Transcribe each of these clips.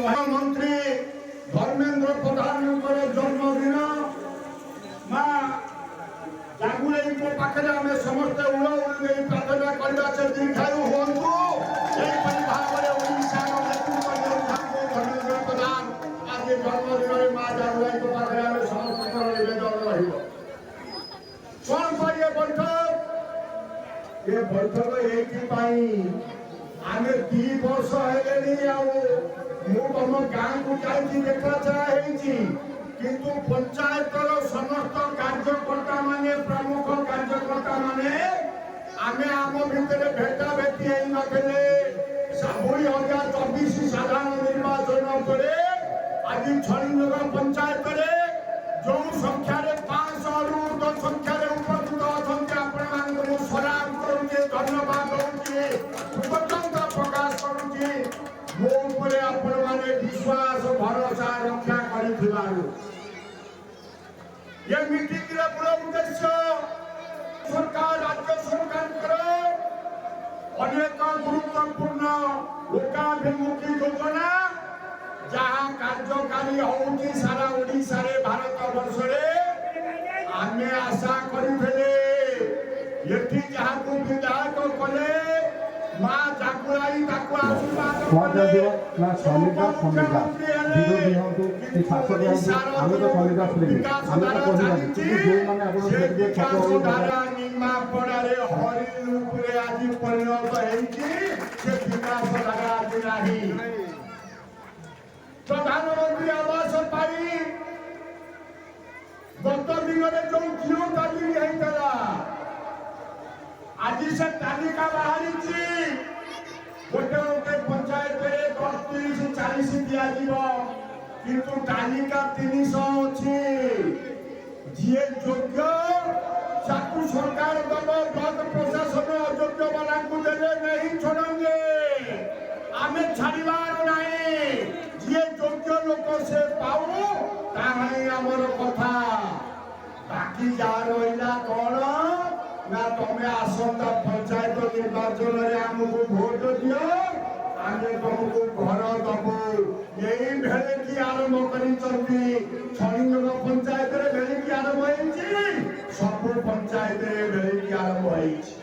মন্ত্রী ধর্মেন্দ্র প্রধানଙ୍କର জন্মଦିନ মା ଜାଗୁଳେଇଙ୍କ ପାଖରେ ଆମେ ସମସ୍ତେ ଉଳଉଳି ପ୍ରାର୍ଥନା କରିବା ସେ ଦୀର୍ଘାୟୁ ହୁଅନ୍ତୁ। ଏହିପରି ଭାବରେ ଓଡ଼ିଶାର ନେତୃତ୍ୱ ନେଉଥାନ୍ତୁ ଧର୍ମେନ୍ଦ୍ର ପ୍ରଧାନ। ଆଜି ଜନ୍ମଦିନରେ ମା ଜାଗୁଳେଇଙ୍କ ପାଖରେ ଆମେ ସମସ୍ତଙ୍କର ନିବେଦନ ରହିବ। କ'ଣ କରିବେ ବୈଠକ? ଏ ବୈଠକ ଏଇଥିପାଇଁ ଆମେ 2 ବର୍ଷ ହେଲେଣି ଆଉ ମୁଁ ତମ ଗାଁକୁ ଯାଇଛି ଦେଖା ଚାହା ହେଇଛି, କିନ୍ତୁ ପଞ୍ଚାୟତର ସମସ୍ତ କାର୍ଯ୍ୟକର୍ତ୍ତା ମାନେ ପ୍ରମୁଖ କାର୍ଯ୍ୟକର୍ତ୍ତା ମାନେ ଆମେ ଆମ ଭିତରେ ଭେଟା ଭେଟି ହେଇନଥିଲେ। 2024 ସାଧାରଣ ନିର୍ବାଚନ ପରେ ଆଜି ଛଳିନଗର ପଞ୍ଚାୟତରେ ଯେଉଁ ସଂଖ୍ୟାରେ 500ରୁ ଉର୍ଦ୍ଧ୍ୱ ସଂଖ୍ୟାରେ ଉପସ୍ଥିତ ଅଛନ୍ତି ଆପଣମାନଙ୍କୁ ମୁଁ ସଲାମ କରୁଛି, ଧନ୍ୟବାଦ ଦଉଛି, କୃତଜ୍ଞତା ପ୍ରକାଶ କରୁଛି ମୋ ଉପରେ ଆପଣମାନେ ବିଶ୍ୱାସ ଭରସା ରକ୍ଷା କରିଥିବାରୁ। ये मीटिंग रे पूरा उद्देश्य सरकार राज्य सरकारଙ୍କର अनेक गुरुत्वपूर्ण लोकाभिमुखी योजना जहाँ कार्यकारी होउची सारा ओडिशारे भारत वर्षरे आमे आशा करिथिले एठी जहाँकु विधायक कले माँ जागुलाई ताकु आशीर्वाद कले ना समिका विरोधी हंतु कि शासक हंतु आमे तो समिका सुलेबी आमे तो कहिबानी कि जे माने आपण से छक होई धारा निमा पड़ारे हरि रूपरे आजि परिणत हेछि से विकास धारा आजि नाही। प्रधानमंत्री आवास पाई गत दिन में जो जियो ताली हेतला आज से तालिका बाहरी गोटे गोटे पंचायत 30-40 दिया किंतु तालिका 300 अच्छी जी योग्य सरकार दब ब्लक प्रशासन अयोग्य वाला देले नहीं छोड़ेंगे आमे छाड़बार नहीं जी योग्य लोक से पाऊ ताहाई आमर कथा बाकी जा रहा कौन ना तुम्हें आसंता पंचायत निर्वाचन में आमको भोट दियो आमे तुमको घर दबू यही भेले की आरंभ करी छणीनगर पंचायत रे भेले की आरंभ होइछि सब पंचायत रे भेले की आरंभ होइछि।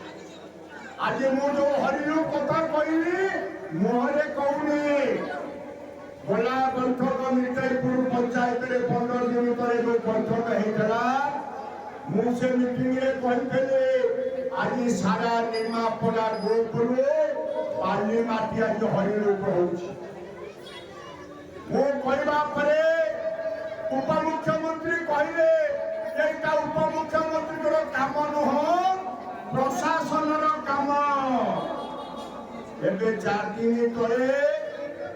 आज मु जो हरियो कथा कहली मोहरे कहूनी गला बैठक मिठाईपुर पंचायत रे 15 दिन तले जो बैठक हेतला मु से मीटिंग रे कहले आज सारा निमापड़ा गोपुरु पाली माटी आज हरियो होउछि। वो कहवा परे उपमुख्यमंत्री कहले एटा उपमुख्यमंत्री काम नुह प्रशासन काम। एबे 4 दिन तले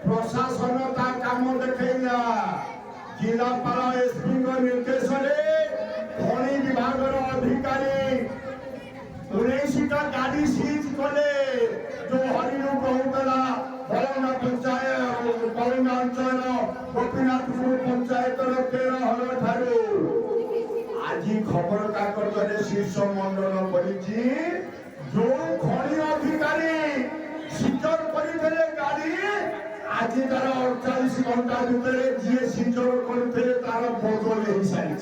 प्रशासन ता काम देखैला जिलापाल एसपी निर्देश खनि विभाग अधिकारी 19टा गाड़ी सीज कले जो हरिणु कहूला बलंगा पंचायत बलंगा अंचल गोपीनाथपुर पंचायत 13 हल ठारू आज खबर कागज शीर्ष मंडल करिछि जो खनि अधिकारी सीजर करथिले गाड़ी आज तार 48 घंटा भितर जी सीजर करथिले तार बदल हो सारी।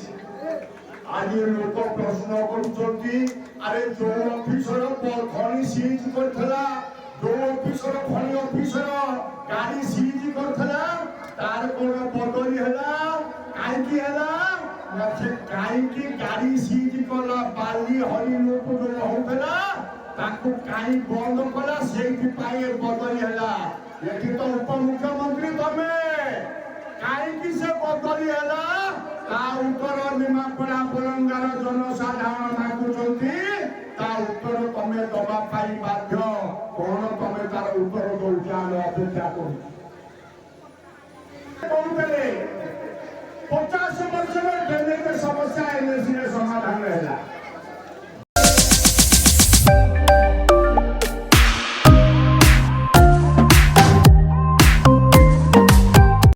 आज लोक प्रश्न करुछंती अरे जो ऑफिसर खनि सीज करथला जो ऑफिसर खनि ऑफिसर गाड़ी सीज करथला तार कोन बदली हला काई की हला ना से काई की गाड़ी सीज कला बाली हरि लोक जो होतला ताकू काई बंद कला सेठी पाए बदली हला। एठी तो उपमुख्यमंत्री तमे काई की से बदली हला ता ऊपर निमापड़ा बलंगार जनसाधारण मागुछन